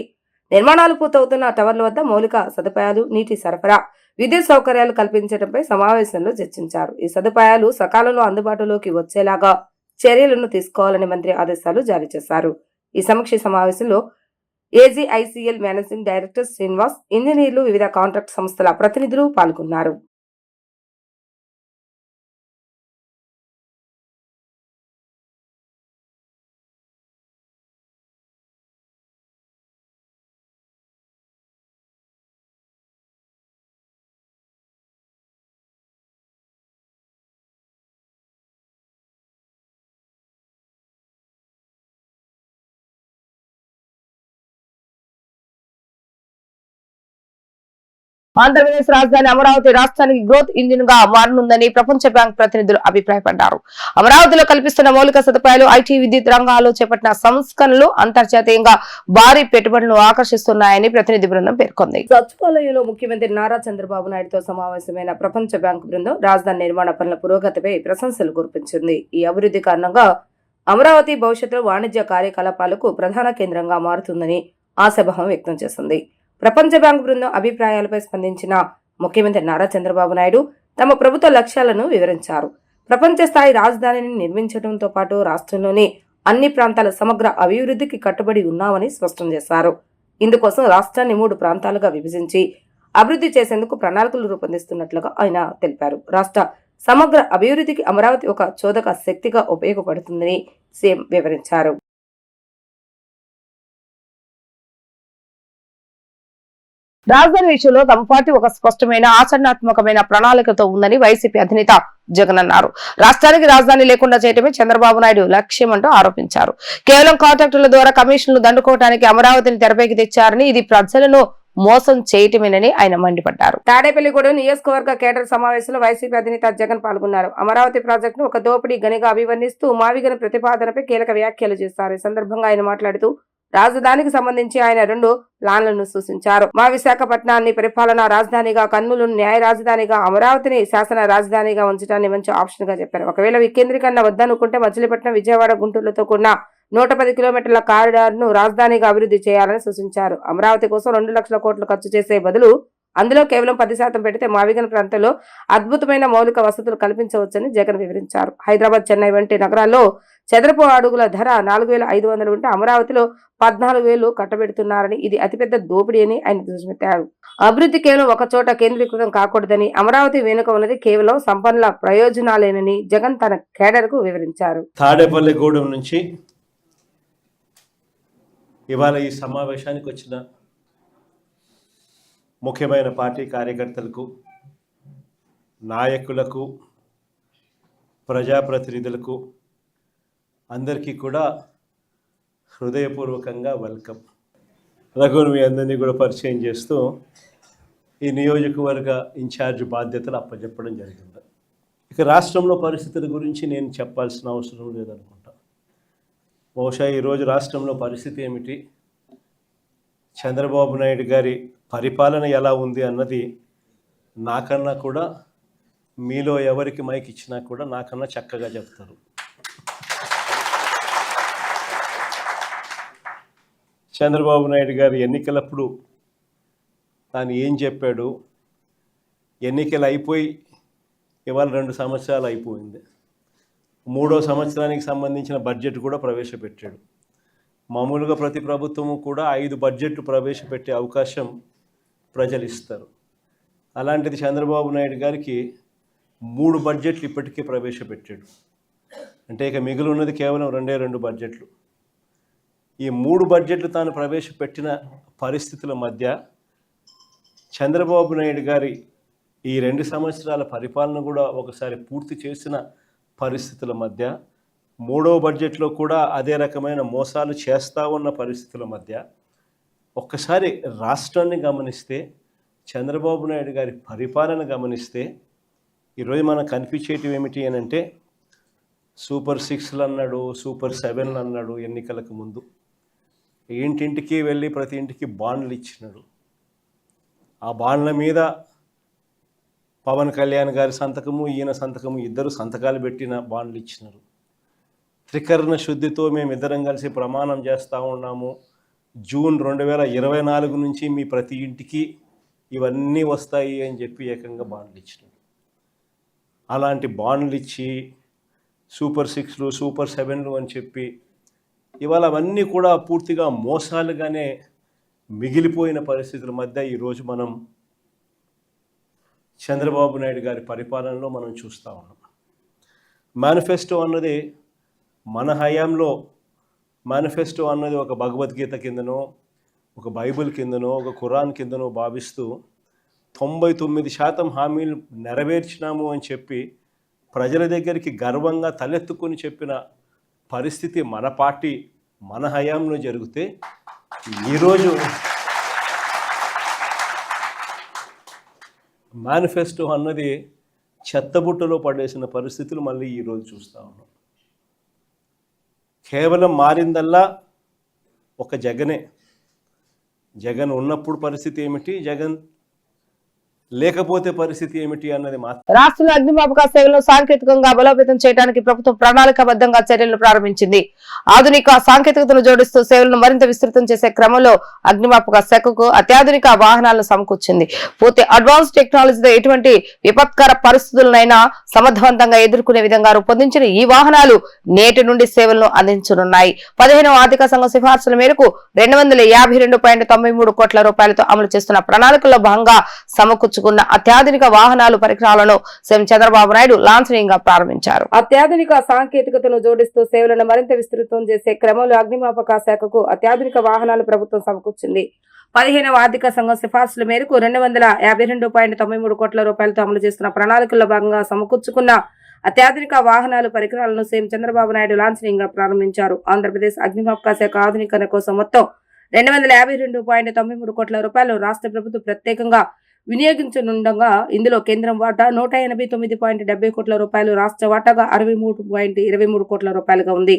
A: నిర్మాణాలు పూర్తవుతున్న టవర్ల వద్ద మౌలిక సదుపాయాలు, నీటి సరఫరా, విద్యుత్ సౌకర్యాలు కల్పించడంపై సమావేశంలో చర్చించారు. ఈ సదుపాయాలు సకాలంలో అందుబాటులోకి వచ్చేలాగా చర్యలను తీసుకోవాలని మంత్రి ఆదేశాలు జారీ చేశారు. ఈ సమీక్ష సమావేశంలో ఏజీఐసీఎల్ మేనేజింగ్ డైరెక్టర్ శ్రీనివాస్, ఇంజనీర్లు, వివిధ కాంట్రాక్ట్ సంస్థల ప్రతినిధులు పాల్గొన్నారు. ఆంధ్రప్రదేశ్ రాజధాని అమరావతి రాష్ట్రానికి గ్రోత్ ఇంజిన్ గా మారనుందని ప్రపంచ బ్యాంక్ ప్రతినిధులు అభిప్రాయపడ్డారు. అమరావతిలో కల్పిస్తున్న మౌలిక సదుపాయాలు, ఐటీ, విద్యుత్ రంగాల్లో చేపట్టిన సంస్కరణలు అంతర్జాతీయంగా భారీ పెట్టుబడులను ఆకర్షిస్తున్నాయని ప్రతినిధి బృందం పేర్కొంది. సచివాలయంలో ముఖ్యమంత్రి నారా చంద్రబాబు నాయుడుతో సమావేశమైన ప్రపంచ బ్యాంక్ బృందం రాజధాని నిర్మాణ పనుల పురోగతిపై ప్రశంసలు కురిపించింది. ఈ అభివృద్ధి కారణంగా అమరావతి భవిష్యత్తులో వాణిజ్య కార్యకలాపాలకు ప్రధాన కేంద్రంగా మారుతుందని ఆశాభావం వ్యక్తం చేసింది. ప్రపంచ బ్యాంకు బృందం అభిప్రాయాలపై స్పందించిన ముఖ్యమంత్రి నారా చంద్రబాబు నాయుడు తమ ప్రభుత్వ లక్ష్యాలను వివరించారు. ప్రపంచ స్థాయి రాజధానిని నిర్మించడంతో పాటు రాష్ట్రంలోని అన్ని ప్రాంతాల సమగ్ర అభివృద్ధికి కట్టుబడి ఉన్నామని స్పష్టం చేశారు. ఇందుకోసం రాష్ట్రాన్ని 3 ప్రాంతాలుగా విభజించి అభివృద్ధి చేసేందుకు ప్రణాళికలు రూపొందిస్తున్నట్లుగా ఆయన తెలిపారు. రాష్ట్ర సమగ్ర అభివృద్ధికి అమరావతి ఒక చోదక శక్తిగా ఉపయోగపడుతుందని సీఎం వివరించారు. రాజధాని విషయంలో తమ పార్టీ ఒక స్పష్టమైన ఆచరణాత్మకమైన ప్రణాళికతో ఉందని వైసీపీ అధినేత జగన్ అన్నారు. రాష్ట్రానికి రాజధాని లేకుండా చేయడమే చంద్రబాబు నాయుడు లక్ష్యమంటూ ఆరోపించారు. కేవలం కాంట్రాక్టుల ద్వారా కమిషన్లు దండుకోవడానికి అమరావతిని తెరపైకి తెచ్చారని, ఇది ప్రజలను మోసం చేయటమేనని ఆయన మండిపడ్డారు. తాడేపల్లిగూడెం నియోజకవర్గ కేడర్ సమావేశంలో వైసీపీ అధినేత జగన్ పాల్గొన్నారు. అమరావతి ప్రాజెక్టును ఒక దోపిడీ గనిగా అభివర్ణిస్తూ మావిగన ప్రతిపాదనపై కీలక వ్యాఖ్యలు చేశారు. ఈ సందర్భంగా ఆయన మాట్లాడుతూ రాజధానికి సంబంధించి ఆయన 2 ప్లాన్లను సూచించారు. మా విశాఖపట్నాన్ని పరిపాలనా రాజధానిగా, కర్నూలును న్యాయ రాజధానిగా, అమరావతిని శాసన రాజధానిగా ఉంచడాన్ని మంచి ఆప్షన్ గా చెప్పారు. ఒకవేళ వికేంద్రీకరణ వద్దనుకుంటే మచిలీపట్నం, విజయవాడ, గుంటూరులతో కూడిన 110 కిలోమీటర్ల కారిడార్ ను రాజధానిగా అభివృద్ధి చేయాలని సూచించారు. అమరావతి కోసం 2 లక్షల కోట్లు ఖర్చు చేసే బదులు అందులో కేవలం 10% పెడితే మావిగన ప్రాంతంలో అద్భుతమైన మౌలిక వసతులు కల్పించవచ్చని జగన్ వివరించారు. హైదరాబాద్, చెన్నై వంటి నగరాల్లో చదరపు అడుగుల ధర 4,500 ఉంటే అమరావతిలో 14,000 కట్టబెడుతున్నారని, ఇది అతిపెద్ద దోపిడీ అని ఆయన ధ్వజమెత్తారు. అభివృద్ధి కేవలం ఒక చోట కేంద్రీకృతం కాకూడదని, అమరావతి వెనుక ఉన్నది కేవలం సంపన్నుల ప్రయోజనాలేనని జగన్ తన కేడర్ కు వివరించారు.
G: తాడేపల్లిగూడెం నుంచి ఇవాళ ఈ సమావేశానికి వచ్చిన ముఖ్యమైన పార్టీ కార్యకర్తలకు, నాయకులకు, ప్రజాప్రతినిధులకు అందరికీ కూడా హృదయపూర్వకంగా వెల్కమ్. రఘుని మీ అందరినీ కూడా పరిచయం చేస్తూ ఈ నియోజకవర్గ ఇన్ఛార్జ్ బాధ్యతలు అప్పచెప్పడం జరిగింది. ఇక రాష్ట్రంలో పరిస్థితుల గురించి నేను చెప్పాల్సిన అవసరం లేదనుకుంటా. బహుశా ఈరోజు రాష్ట్రంలో పరిస్థితి ఏమిటి, చంద్రబాబు నాయుడు గారి పరిపాలన ఎలా ఉంది అన్నది నాకన్నా కూడా, మీలో ఎవరికి మైక్ ఇచ్చినా కూడా నాకన్నా చక్కగా చెప్తారు. చంద్రబాబు నాయుడు గారు ఎన్నికలప్పుడు తాను ఏం చెప్పాడు, ఎన్నికలు అయిపోయి ఇవాళ 2 సంవత్సరాలు అయిపోయింది. 3వ సంవత్సరానికి సంబంధించిన బడ్జెట్ కూడా ప్రవేశపెట్టాడు. మామూలుగా ప్రతి ప్రభుత్వము కూడా 5 బడ్జెట్లు ప్రవేశపెట్టే అవకాశం ప్రజలు ఇస్తారు. అలాంటిది చంద్రబాబు నాయుడు గారికి 3 బడ్జెట్లు ఇప్పటికే ప్రవేశపెట్టాడు. అంటే ఇక మిగిలి ఉన్నది కేవలం 2 బడ్జెట్లు. ఈ 3 బడ్జెట్లు తాను ప్రవేశపెట్టిన పరిస్థితుల మధ్య చంద్రబాబు నాయుడు గారి ఈ 2 సంవత్సరాల పరిపాలన కూడా ఒకసారి పూర్తి చేసిన పరిస్థితుల మధ్య, 3వ బడ్జెట్లో కూడా అదే రకమైన మోసాలు చేస్తూ ఉన్న పరిస్థితుల మధ్య ఒక్కసారి రాష్ట్రాన్ని గమనిస్తే, చంద్రబాబు నాయుడు గారి పరిపాలన గమనిస్తే ఈరోజు మనకు కనిపించేటివి ఏమిటి అని అంటే, సూపర్ 6లు అన్నాడు, సూపర్ 7లు అన్నాడు. ఎన్నికలకు ముందు ఇంటింటికి వెళ్ళి ప్రతి ఇంటికి బాండ్లు ఇచ్చినాడు. ఆ బాండ్ల మీద పవన్ కళ్యాణ్ గారి సంతకము, ఈయన సంతకము, ఇద్దరు సంతకాలు పెట్టిన బాండ్లు ఇచ్చినారు. త్రికరణ శుద్ధితో మేమిద్దరం కలిసి ప్రమాణం చేస్తూ ఉన్నాము, జూన్ 2024 నుంచి మీ ప్రతి ఇంటికి ఇవన్నీ వస్తాయి అని చెప్పి ఏకంగా బాండ్లు ఇచ్చినాడు. అలాంటి బాండ్లు ఇచ్చి సూపర్ 6లు, సూపర్ 7లు అని చెప్పి ఇవాళ అవన్నీ కూడా పూర్తిగా మోసాలుగానే మిగిలిపోయిన పరిస్థితుల మధ్య ఈరోజు మనం చంద్రబాబు నాయుడు గారి పరిపాలనలో మనం చూస్తూ ఉన్నాం. మేనిఫెస్టో అన్నది మన హయాంలో, మేనిఫెస్టో అన్నది ఒక భగవద్గీత కిందనో, ఒక బైబిల్ కిందనో, ఒక ఖురాన్ కిందనో భావిస్తూ 99% హామీలు నెరవేర్చినాము అని చెప్పి ప్రజల దగ్గరికి గర్వంగా తలెత్తుకొని చెప్పిన పరిస్థితి మన పార్టీ మన హయాంలో జరిగితే, ఈరోజు మేనిఫెస్టో అన్నది చెత్తబుట్టలో పడేసిన పరిస్థితులు మళ్ళీ ఈరోజు చూస్తూ ఉన్నాం. కేవలం మారిందల్లా ఒక జగనే. జగన్ ఉన్నప్పుడు పరిస్థితి ఏమిటి, జగన్ లేకపోతే పరిస్థితి ఏమిటి అన్నది మాత్రం.
A: రాష్ట్రంలో అగ్నిమాపక సేవలను సాంకేతికంగా బలోపేతం చేయడానికి ప్రభుత్వం ప్రణాళికాబద్ధంగా చర్యలు ప్రారంభించింది. ఆధునిక సాంకేతికతను జోడిస్తూ సేవలను మరింత విస్తృతం చేసే క్రమంలో అగ్నిమాపక శాఖకు అత్యాధునిక వాహనాలను సమకూర్చింది. పూర్తి అడ్వాన్స్ టెక్నాలజీతో ఎటువంటి విపత్కర పరిస్థితులనైనా సమర్థవంతంగా ఎదుర్కొనే విధంగా రూపొందించిన ఈ వాహనాలు నేటి నుండి సేవలను అందించనున్నాయి. 15వ ఆర్థిక సంఘం సిఫార్సుల మేరకు 252.93 కోట్ల రూపాయలతో అమలు చేస్తున్న ప్రణాళికల్లో భాగంగా సమకూర్చు అత్యాధునిక వాహనాలు పరికరాలను సీఎం చంద్రబాబు నాయుడు లాంఛనీయంగా ప్రారంభించారు. అత్యాధునిక సాంకేతికతను జోడిస్తూ సేవలను మరింత విస్తృతం చేసే క్రమంలో అగ్నిమాపక శాఖకు అత్యాధునిక వాహనాలు ప్రభుత్వం సమకూర్చింది. 15వ ఆర్థిక సంఘం సిఫార్సుల మేరకు 252.93 కోట్ల రూపాయలతో అమలు చేస్తున్న ప్రణాళికల్లో భాగంగా సమకూర్చుకున్న అత్యాధునిక వాహనాలు పరికరాలను సీఎం చంద్రబాబు నాయుడు లాంఛనీయంగా ప్రారంభించారు. ఆంధ్రప్రదేశ్ అగ్నిమాపక శాఖ ఆధునీకరణ కోసం మొత్తం 252.93 కోట్ల రూపాయలు రాష్ట్ర ప్రభుత్వం ప్రత్యేకంగా వినియోగించనుండగా ఇందులో కేంద్రం వాటా 189.70 కోట్ల రూపాయలు, రాష్ట్ర వాటాగా 63.23 కోట్ల రూపాయలుగా ఉంది.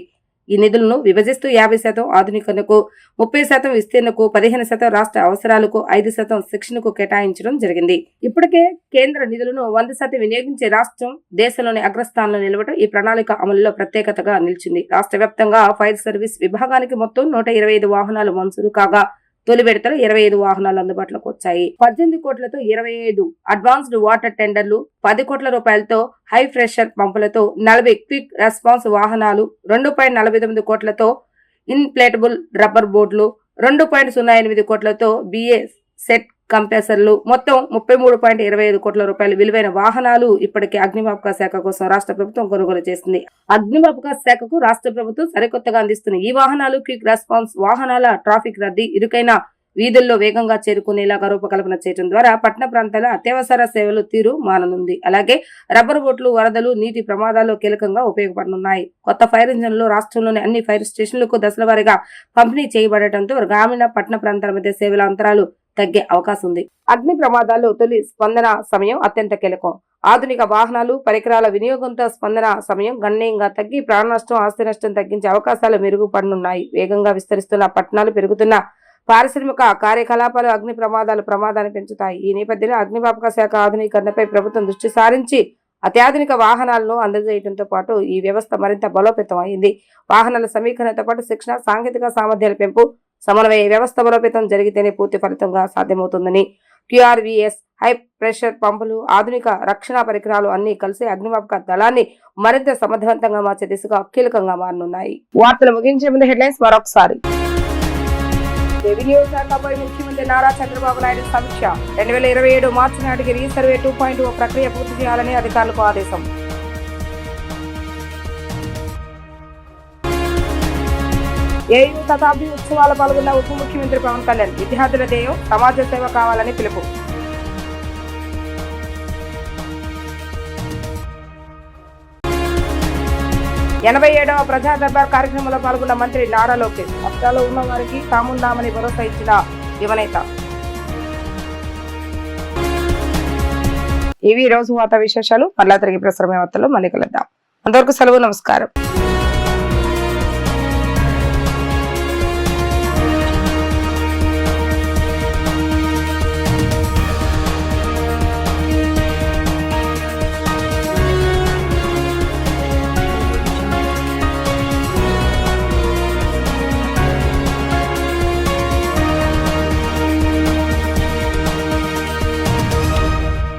A: ఈ నిధులను విభజిస్తూ 50% ఆధునీకరణకు, 30% విస్తీర్ణకు, 15% రాష్ట్ర అవసరాలకు, 5% శిక్షణకు కేటాయించడం జరిగింది. ఇప్పటికే కేంద్ర నిధులను 100% వినియోగించే రాష్ట్రం దేశంలోని అగ్రస్థానంలో నిలవడం ఈ ప్రణాళిక అమలులో ప్రత్యేకతగా నిలిచింది. రాష్ట్ర వ్యాప్తంగా ఫైర్ సర్వీస్ విభాగానికి మొత్తం 125 వాహనాలు మంజూరు కాగా తొలి విడతలో 25 వాహనాలు అందుబాటులోకి వచ్చాయి. 18 కోట్లతో 25 అడ్వాన్స్డ్ వాటర్ టెండర్లు, 10 కోట్ల రూపాయలతో హై ప్రెషర్ పంపులతో 40 క్విక్ రెస్పాన్స్ వాహనాలు, 2.49 కోట్లతో ఇన్ప్లేటబుల్ రబ్బర్ బోర్డులు, 2.08 కోట్లతో బిఏ సెట్ కంప్రెసర్లు, మొత్తం 33.25 కోట్ల రూపాయల విలువైన వాహనాలు ఇప్పటికే అగ్నిమాపక శాఖ కోసం రాష్ట్ర ప్రభుత్వం కొనుగోలు చేసింది. అగ్నిమాపక శాఖకు రాష్ట్ర ప్రభుత్వం సరికొత్తగా అందిస్తున్న ఈ వాహనాలు క్విక్ రెస్పాన్స్ వాహనాల ట్రాఫిక్ రద్దీ, ఇరుకైన వీధుల్లో వేగంగా చేరుకునేలాగా రూపకల్పన చేయడం ద్వారా పట్టణ ప్రాంతాల అత్యవసర సేవలు తీరు మాననుంది. అలాగే రబ్బర్ బోట్లు, వరదలు, నీటి ప్రమాదాల్లో కీలకంగా ఉపయోగపడనున్నాయి. కొత్త ఫైర్ ఇంజన్లు రాష్ట్రంలోని అన్ని ఫైర్ స్టేషన్లకు దశల వారీగా పంపిణీ చేయబడటంతో గ్రామీణ పట్టణ ప్రాంతాల మధ్య సేవల అంతరాలు తగ్గే అవకాశం ఉంది. అగ్ని ప్రమాదాల్లో తొలి స్పందన సమయం అత్యంత కీలకం. ఆధునిక వాహనాలు, పరికరాల వినియోగంతో స్పందన సమయం గణనీయంగా తగ్గి ప్రాణ నష్టం, ఆస్తి నష్టం తగ్గించే అవకాశాలు మెరుగుపడనున్నాయి. వేగంగా విస్తరిస్తున్న పట్టణాలు, పెరుగుతున్న పారిశ్రామిక కార్యకలాపాలు అగ్ని ప్రమాదాన్ని పెంచుతాయి. ఈ నేపథ్యంలో అగ్నిమాపక శాఖ ఆధునీకరణపై ప్రభుత్వం దృష్టి సారించి అత్యాధునిక వాహనాలను అందజేయడంతో పాటు ఈ వ్యవస్థ మరింత బలోపేతం అయింది. వాహనాల సమీకరణతో పాటు శిక్షణ, సాంకేతిక సామర్థ్యాల పెంపు, సమన్వయ వ్యవస్థ బలోపేతం జరిగితేనే పూర్తి ఫలితంగా సాధ్యమవుతుందని QRVS, హై ప్రెషర్ పంపులు, ఆధునిక రక్షణ పరికరాలు అన్ని కలిసి అగ్నిమాపక దళాన్ని మరింత సమర్థవంతంగా మార్చే దిశగా కీలకంగా మారనున్నాయి. వార్తలు ముగించే ముందు హెడ్లైన్స్ మరొకసారి. రెవెన్యూ శాఖపై ముఖ్యమంత్రి నారా చంద్రబాబు నాయుడు సమీక్ష. 2027 మార్చి నాటికి రీసర్వే 2.0 ప్రక్రియ పూర్తి చేయాలని అధికారులకు ఆదేశం. ఏయూ శతాబ్ది ఉత్సవాల పాల్గొన్న ఉప ముఖ్యమంత్రి పవన్ కళ్యాణ్. విద్యార్థుల ధ్యేయం సమాజ సేవ కావాలని పిలుపు. ఎనభై 87వ ప్రజా దర్బార్ కార్యక్రమంలో పాల్గొన్న మంత్రి నారా లోకేష్. కష్టాల్లో ఉన్న వారికి తామున్నామని భరోసా ఇచ్చిన యువనేత. ఇవి రోజు వార్తా విశేషాలు. మళ్ళా తిరిగి ప్రసారమే వార్తలు మళ్ళీ కలుద్దాం. అంతవరకు సెలవు. నమస్కారం.